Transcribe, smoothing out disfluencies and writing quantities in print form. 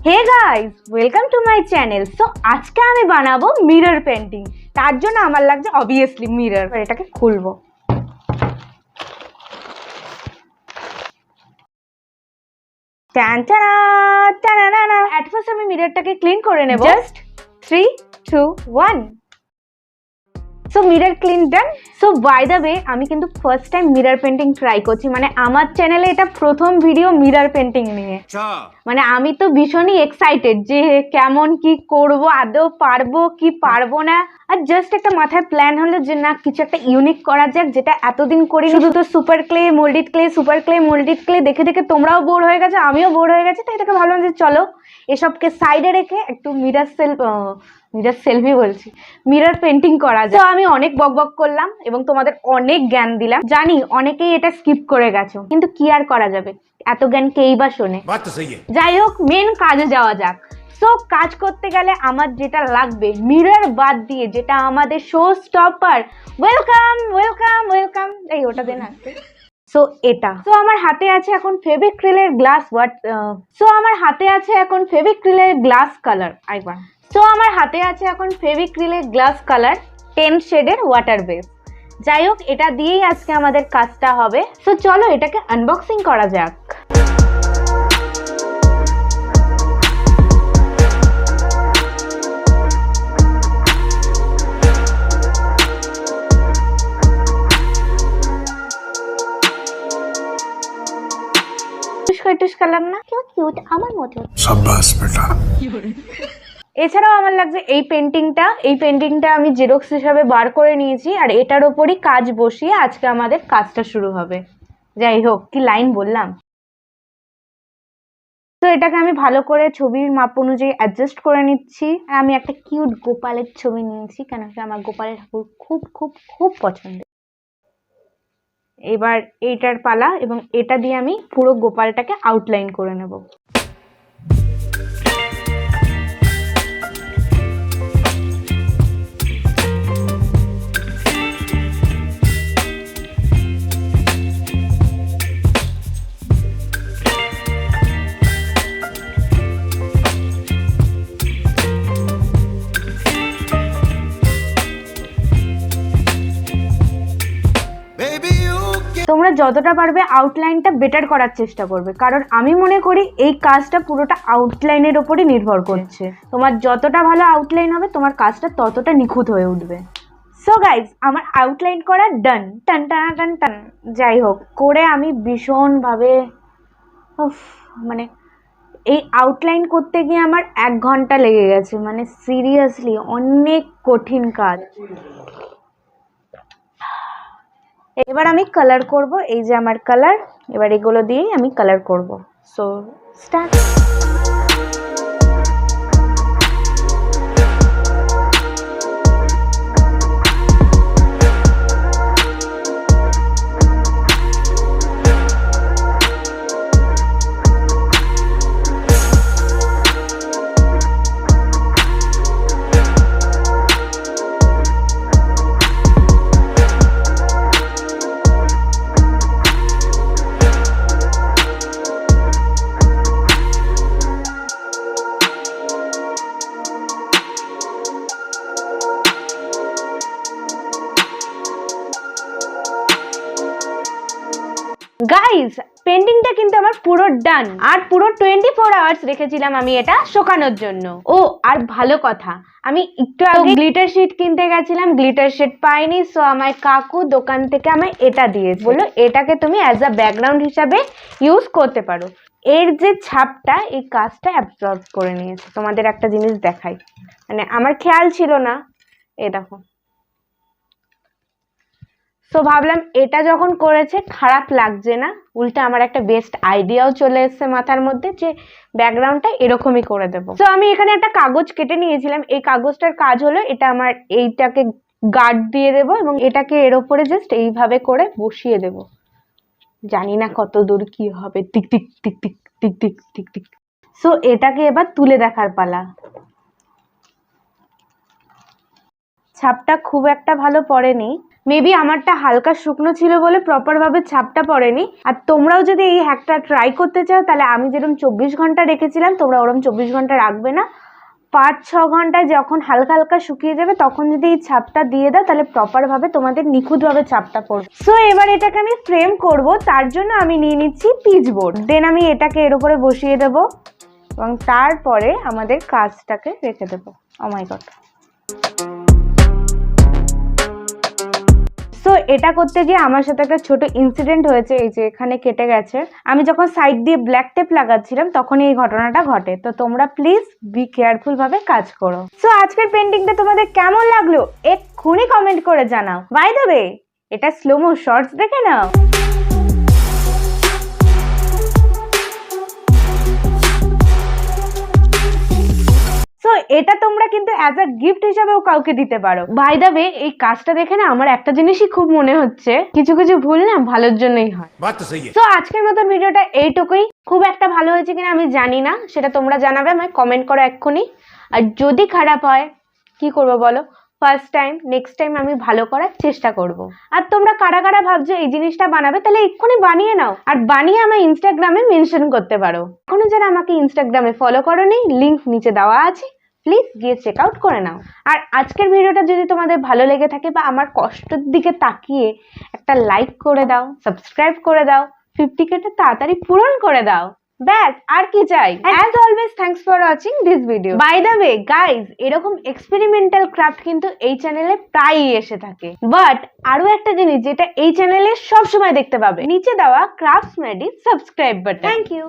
Hey guys welcome to my channel. So आज के आमी बानाबो मिरर पेंटिंग। तार जोन्नो आमार लागছে obviously मिरर। এটাকে খুলবো। টান টানা টানানা। এট ফার্স্ট আমি মিররটাকে ক্লিন করে নেব। Just 3 2 1। So mirror clean done. So by the way আমি কিন্তু first time mirror painting try করছি, মানে আমার চ্যানেলে এটা প্রথম ভিডিও মিরর পেন্টিং নিয়ে। মানে আমি তো ভীষণই এক্সাইটেড যে কেমন কি করব, আদৌ পারবো কি পারবো না। আর জাস্ট একটা মাথায় প্ল্যান হলো যে না কিছু একটা ইউনিক করা যাক, যেটা এতদিন করি। শুধু তো super clay moulded clay super clay moulded clay দেখে দেখে তোমরাও বোর হয়ে গেছো, আমিও বোর হয়ে গেছি। তাই এটাকে ভাবলাম যে চলো এসবকে সাইডে রেখে একটু মিরর সেলফি বলছি মিরর পেন্টিং করা যায়। তো আমি অনেক বকবক করলাম এবং তোমাদের অনেক জ্ঞান দিলাম। জানি অনেকেই এটা স্কিপ করে গেছো, কিন্তু কি আর করা যাবে, এত জ্ঞান কেই বা শোনে। যাই হোক মেন কাজে যাওয়া যাক। সো কাজ করতে গেলে আমার যেটা লাগবে মিরর বাদ দিয়ে, যেটা আমাদের show stopper. Welcome welcome welcome. এই ওটা দেন আসতে। সো এটা তো আমার হাতে আছে এখন ফেভিক্রিলের গ্লাস কালার। সো আমার হাতে আছে এখন ফেভিক্রিলের গ্লাস কালার 10 শেডের ওয়াটার বেস। যাই হোক এটা দিয়েই আজকে আমাদের কাজটা হবে। সো চলো এটাকে আনবক্সিং করা যাক। কালার না কেউ কিউট আমার মতো। শাবাশ বেটা। এছাড়াও আমার লাগছে এই পেন্টিংটা আমি জেরক্স হিসাবে বার করে নিয়েছি, আর এটার ওপরই কাজ বসিয়ে আজকে আমাদের কাজটা শুরু হবে। যাই হোক কি লাইন বললাম। তো এটাকে আমি ভালো করে ছবির মাপ অনুযায়ী অ্যাডজাস্ট করে নিচ্ছি। আমি একটা কিউট গোপালের ছবি নিয়েছি, কেন কি আমার গোপালের ঠাকুর খুব খুব খুব পছন্দ। এবার এইটার পালা, এবং এটা দিয়ে আমি পুরো গোপালটাকে আউটলাইন করে নেব। তোমরা যতটা পারবে আউটলাইনটা বেটার করার চেষ্টা করবে, কারণ আমি মনে করি এই কাজটা পুরোটা আউটলাইনের ওপরই নির্ভর করছে। তোমার যতটা ভালো আউটলাইন হবে তোমার কাজটা ততটা নিখুঁত হয়ে উঠবে। সো গাইজ আমার আউটলাইন করা ডান। টান টান টান টান। যাই হোক করে আমি ভীষণভাবে মানে এই আউটলাইন করতে গিয়ে আমার 1 ঘন্টা লেগে গেছে। মানে সিরিয়াসলি অনেক কঠিন কাজ। এবার আমি কালার করব। এই যে আমার কালার, এবার এগুলো দিয়েই আমি কালার করব। So start. গাইস পেন্টিংটা কিন্তু আমার পুরো ডান, আর পুরো 24 আওয়ার্স রেখেছিলাম আমি এটা শুকানোর জন্য। ও আর ভালো কথা, আমি একটু আগে গ্লিটার শিট কিনতে গেছিলাম, গ্লিটার শিট পাইনি। সো আমার কাকু দোকান থেকে আমায় এটা দিয়েছে, বললো এটাকে তুমি অ্যাজ আ ব্যাকগ্রাউন্ড হিসাবে ইউজ করতে পারো। এর যে ছাপটা এই কাজটা অ্যাবজর্ব করে নিয়েছে। তোমাদের একটা জিনিস দেখাই, মানে আমার খেয়াল ছিল না, এই দেখো। সো ভাবলাম এটা যখন করেছে খারাপ লাগছে না, উল্টা আমার একটা বেস্ট আইডিয়াও চলে এসেছে মাথার মধ্যে যে ব্যাকগ্রাউন্ডটা এরকমই করে দেবো। তো আমি এখানে একটা কাগজ কেটে নিয়েছিলাম। এই কাগজটার কাজ হলো এটা আমার এইটাকে গার্ড দিয়ে দেবো এবং এটাকে এর ওপরে জাস্ট এইভাবে করে বসিয়ে দেব। জানি না কত দূর কি হবে, tick tick tick tick tick tick tick tick. So এটাকে এবার তুলে দেখার পালা। ছাপটা খুব একটা ভালো পড়েনি, মেবি আমারটা হালকা শুকনো ছিল বলে প্রপার ভাবে ছাপটা পড়েনি। আর তোমরাও যদি এই হ্যাকটা ট্রাই করতে চাও তাহলে আমি যেরকম 24 ঘন্টা রেখেছিলাম তোমরা ওরকম 24 ঘন্টা রাখবে না, 5-6 ঘন্টায় যখন হালকা হালকা শুকিয়ে যাবে তখন যদি এই ছাপটা দিয়ে দাও তাহলে প্রপার ভাবে তোমাদের নিখুঁত ভাবে ছাপটা পড়বে। সো এবার এটাকে আমি ফ্রেম করব, তার জন্য আমি নিয়ে নিচ্ছি পিচ বোর্ড। দেন আমি এটাকে এর উপরে বসিয়ে দেব এবং তারপরে আমাদের কাজটাকে রেখে দেবো। ও মাই গড। সো এটা করতে গিয়ে আমার সাথে একটা ছোট ইনসিডেন্ট হয়েছে, এই যে এখানে কেটে গেছে। আমি যখন সাইড দিয়ে ব্ল্যাক টেপ লাগাচ্ছিলাম তখন এই ঘটনাটা ঘটে। তো তোমরা প্লিজ বি কেয়ারফুল ভাবে কাজ করো। সো আজকের পেন্টিংটা তোমাদের কেমন লাগলো এক্ষুনি কমেন্ট করে জানাও। বাই দ্য ওয়ে, এটা স্লোমো শর্টস দেখে নাও। সো এটা তোমরা কিন্তু অ্যাজ আ গিফট হিসাবেও কাউকে দিতে পারো। বাই দ্য ওয়ে, এই কাজটা দেখে না আমার একটা জিনিসই খুব মনে হচ্ছে, কিছু কিছু ভুল না ভালোর জন্যই হয়। সো আজকের মতো ভিডিওটা এইটুকুই। খুব একটা ভালো হয়েছে কিনা আমি জানি না, সেটা তোমরা জানাবে আমায় কমেন্ট করো এক্ষুনি। আর যদি খারাপ হয় কি করবো বলো, ফার্স্ট টাইম, নেক্সট টাইম আমি ভালো করার চেষ্টা করব। আর তোমরা কারা কারা ভাবছো এই জিনিসটা বানাবে তাহলে এক্ষুনি বানিয়ে নাও, আর বানিয়ে আমার ইনস্টাগ্রামে মেনশন করতে পারো। এখনো যারা আমাকে ইনস্টাগ্রামে ফলো করোনি, লিংক নিচে দেওয়া আছে, প্লিজ গিয়ে চেক আউট করে নাও। আর আজকের ভিডিওটা যদি তোমাদের ভালো লেগে থাকে বা আমার কষ্টের দিকে তাকিয়ে একটা লাইক করে দাও, সাবস্ক্রাইব করে দাও, 50Kটা তাড়াতাড়ি পূরণ করে দাও, ব্যাস আর কি চাই। As always thanks for watching this video. By the way guys, এরকম এক্সপেরিমেন্টাল ক্রাফট কিন্তু এই চ্যানেলে প্রায়ই এসে থাকে। বাট আরো একটা জিনিস যেটা এই চ্যানেলে সবসময় দেখতে পাবে, নিচে দেওয়া crafts maddy subscribe button. Thank you.